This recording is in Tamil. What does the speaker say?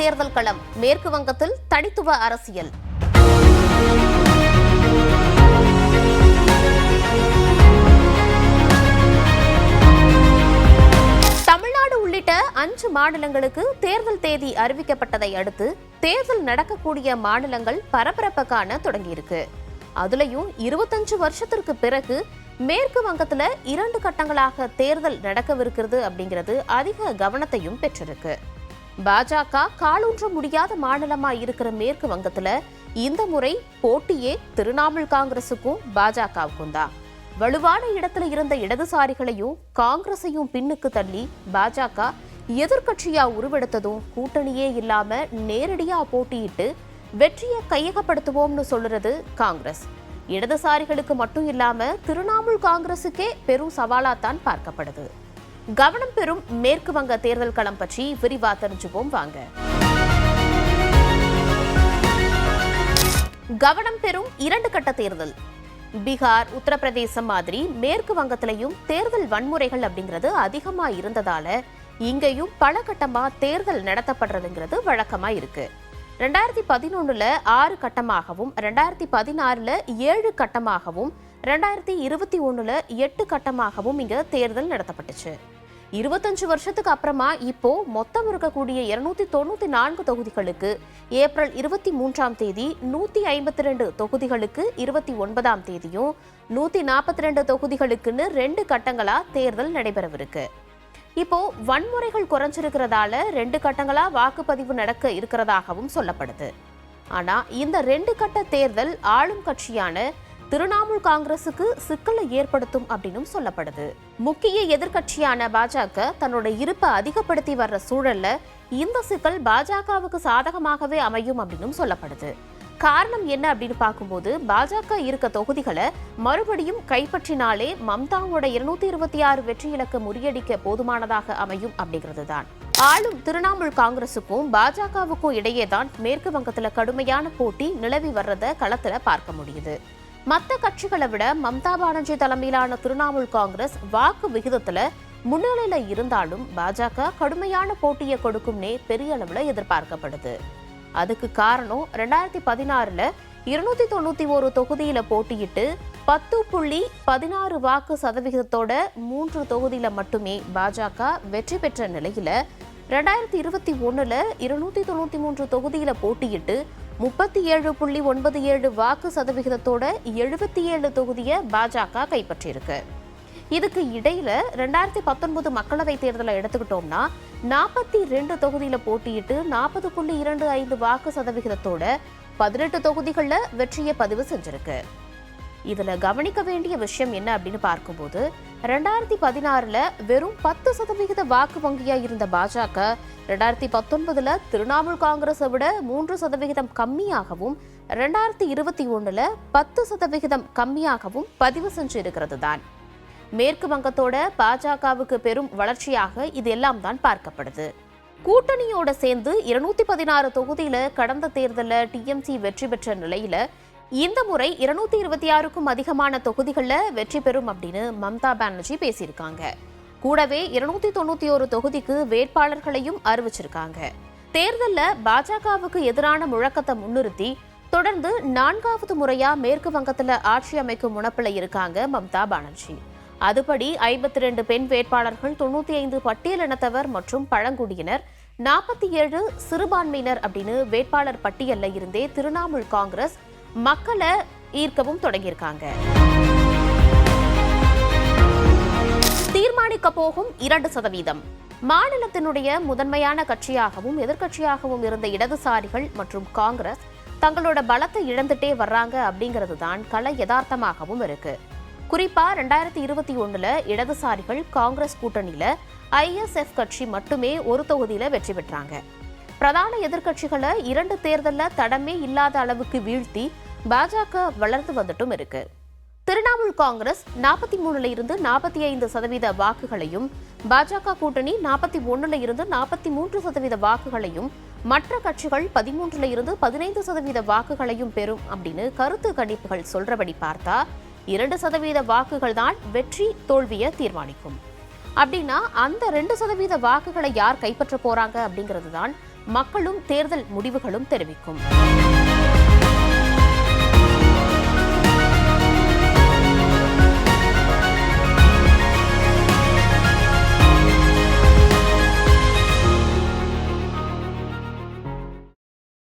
தேர்தல் களம். மேற்கு வங்கத்தில் தனித்துவ அரசியல். தமிழ்நாடு உள்ளிட்ட 5 மாநிலங்களுக்கு தேர்தல் தேதி அறிவிக்கப்பட்டதை அடுத்து தேர்தல் நடக்கக்கூடிய மாநிலங்கள் பரபரப்பை காண தொடங்கியிருக்கு. அதுலயும் 25 வருஷத்திற்கு பிறகு மேற்கு வங்கத்துல 2 கட்டங்களாக தேர்தல் நடக்கவிருக்கிறது அப்படிங்கிறது அதிக கவனத்தையும் பெற்றிருக்கு. பாஜக காலூன்ற முடியாத மாநிலமா இருக்கிற மேற்கு வங்கத்துல இந்த முறை போட்டியே திரிணாமுல் காங்கிரசுக்கும் பாஜகவுக்கும் தான். வலுவான இடத்துல இருந்த இடதுசாரிகளையும் காங்கிரஸையும் பின்னுக்கு தள்ளி பாஜக எதிர்கட்சியா உருவெடுத்ததும் கூட்டணியே இல்லாம நேரடியா போட்டியிட்டு வெற்றியை கையகப்படுத்துவோம்னு சொல்றது காங்கிரஸ். இடதுசாரிகளுக்கு மட்டும் இல்லாம திரிணாமுல் காங்கிரசுக்கே பெரும் சவாலாத்தான் பார்க்கப்படுது. கவனம் பெறும் மேற்கு வங்க தேர்தல் களம் பற்றி விரிவா தெரிஞ்சுப்போம் வாங்க. கவனம் பெறும் 2 கட்ட தேர்தல். பீகார், உத்தரப்பிரதேசம் மாதிரி மேற்கு வங்கத்திலையும் தேர்தல் வன்முறைகள் அப்படிங்கிறது அதிகமா இருந்ததால இங்கேயும் பல கட்டமா தேர்தல் நடத்தப்படுறதுங்கிறது வழக்கமா இருக்கு. 2011 6 கட்டமாகவும், 2016 7 கட்டமாகவும், 2021 8 கட்டமாகவும் இங்க தேர்தல் நடத்தப்பட்டுச்சு. 25 வருஷத்துக்கு அப்புறமா இப்போ மொத்தம் இருக்கக்கூடிய 294 தொகுதிகளுக்கு ஏப்ரல் 23ஆம் தேதி, 152 தொகுதிகளுக்கு 29ஆம் தேதியும், 142 தொகுதிகளுக்குன்னு 2 கட்டங்களா தேர்தல் நடைபெறவிருக்கு. இப்போ வன்முறைகள் குறைஞ்சிருக்கிறதால 2 கட்டங்களா வாக்குப்பதிவு நடக்க இருக்கிறதாகவும் சொல்லப்படுது. ஆனா இந்த 2 கட்ட தேர்தல் ஆளும் கட்சியான திரிணாமுல் காங்கிரசுக்கு சிக்கலை ஏற்படுத்தும் அப்படின்னு சொல்லப்படுது. முக்கிய எதிர்கட்சியான பாஜக தன்னோட இருப்பை அதிகப்படுத்தி வர்ற சூழல்ல இந்த சிக்கல் பாஜகவுக்கு சாதகமாகவே அமையும் அப்படின்னு சொல்லப்படுது. காரணம் என்ன அப்படின்னு பார்க்கும்போது பாஜக இருக்க தொகுதிகளை மறுபடியும் கைப்பற்றினாலே மம்தாவோட 226 வெற்றி இலக்க முறியடிக்க போதுமானதாக அமையும் அப்படிங்கிறது தான். ஆளும் திரிணாமுல் காங்கிரசுக்கும் பாஜகவுக்கும் இடையே தான் மேற்கு வங்கத்துல கடுமையான போட்டி நிலவி வர்றத களத்துல பார்க்க முடியுது. மற்ற கட்சிகளை விட மம்தா பானர்ஜி தலைமையிலான திரிணாமுல் காங்கிரஸ் வாக்கு விகிதத்துல முன்னிலையில இருந்தாலும் பாஜக கடுமையான போட்டியை கொடுக்கும்னே பெரிய அளவுல எதிர்பார்க்கப்படுது. அதுக்கு காரணம் 2016 291 தொகுதியில போட்டியிட்டு 10.16 வாக்கு சதவிகிதத்தோட 3 தொகுதியில மட்டுமே பாஜக வெற்றி பெற்ற நிலையில 2021 293 தொகுதியில போட்டியிட்டு 37.97 வாக்கு சதவிகிதத்தோட 77 தொகுதியை பாஜக கைப்பற்றியிருக்கு. இதுக்கு இடையில 2019 மக்களவை தேர்தலை எடுத்துக்கிட்டோம்னா 42 தொகுதியில போட்டியிட்டு 40.25 வாக்கு சதவிகிதத்தோட 18 தொகுதிகள்ல வெற்றியை பதிவு செஞ்சிருக்கு. இதுல கவனிக்க வேண்டிய விஷயம் என்ன அப்படின்னு பார்க்கும்போது 2016 வெறும் 10% வாக்கு வங்கியா இருந்த பாஜக 2019 திரிணாமுல் காங்கிரஸை விட 3% கம்மியாகவும் 2021 10% கம்மியாகவும் பதிவு செஞ்சிருக்கிறது தான். மேற்கு வங்கத்தோட பாஜகவுக்கு பெரும் வளர்ச்சியாக இது எல்லாம் தான் பார்க்கப்படுது. கூட்டணியோட சேர்ந்து 216 தொகுதியில கடந்த தேர்தலில் டிஎம்சி வெற்றி பெற்ற நிலையில இந்த முறை 226க்கும் அதிகமான தொகுதிகள்ல வெற்றி பெறும் அப்படின்னு மம்தா பானர்ஜி பேசியிருக்காங்க. கூடவே 291 தொகுதிக்கு வேட்பாளர்களையும் அறிவிச்சிருக்காங்க. தேர்தல்ல பாஜகவுக்கு எதிரான முழக்கத்தை முன்னிறுத்தி தொடர்ந்து 4வது முறையா மேற்கு வங்கத்துல ஆட்சி அமைக்கும் முனப்பில் இருக்காங்க மம்தா பானர்ஜி. அதுபடி 52 பெண் வேட்பாளர்கள், 95 பட்டியலினத்தவர் மற்றும் பழங்குடியினர், 47 சிறுபான்மையினர் அப்படின்னு வேட்பாளர் பட்டியல்ல இருந்தே திரிணாமுல் காங்கிரஸ் மக்களை ஈர்க்கவும் தொடங்கியிருக்காங்க. தீர்மானிக்க போகும் 2%. மாநிலத்தினுடைய முதன்மையான கட்சியாகவும் எதிர்கட்சியாகவும் இருந்த இடதுசாரிகள் மற்றும் காங்கிரஸ் தங்களோட பலத்தை இழந்துட்டே வர்றாங்க அப்படிங்கிறது தான் கள யதார்த்தமாகவும் இருக்கு. குறிப்பா 2021 இடதுசாரிகள் காங்கிரஸ் கூட்டணியில ஐஎஸ்எஃப் கட்சி மட்டுமே ஒரு தொகுதியில வெற்றி பெற்றாங்க. பிரதான எதிர்கட்சிகளை 2 தேர்தல்ல தடமே இல்லாத அளவுக்கு வீழ்த்தி பாஜக வளர்ந்து வந்துட்டும் இருக்கு. திரிணாமுல் காங்கிரஸ் 43 இருந்து 45% வாக்குகளையும், பாஜக கூட்டணி 41 இருந்து 43% வாக்குகளையும், மற்ற கட்சிகள் 13 இருந்து 15% வாக்குகளையும் பெறும் அப்படின்னு கருத்து கணிப்புகள் சொல்றபடி பார்த்தா 2% வாக்குகள் தான் வெற்றி தோல்வியை தீர்மானிக்கும். அப்படின்னா அந்த 2% வாக்குகளை யார் கைப்பற்ற போறாங்க அப்படிங்கிறது தான் மக்களும் தேர்தல் முடிவுகளும் தெரிவிக்கும்.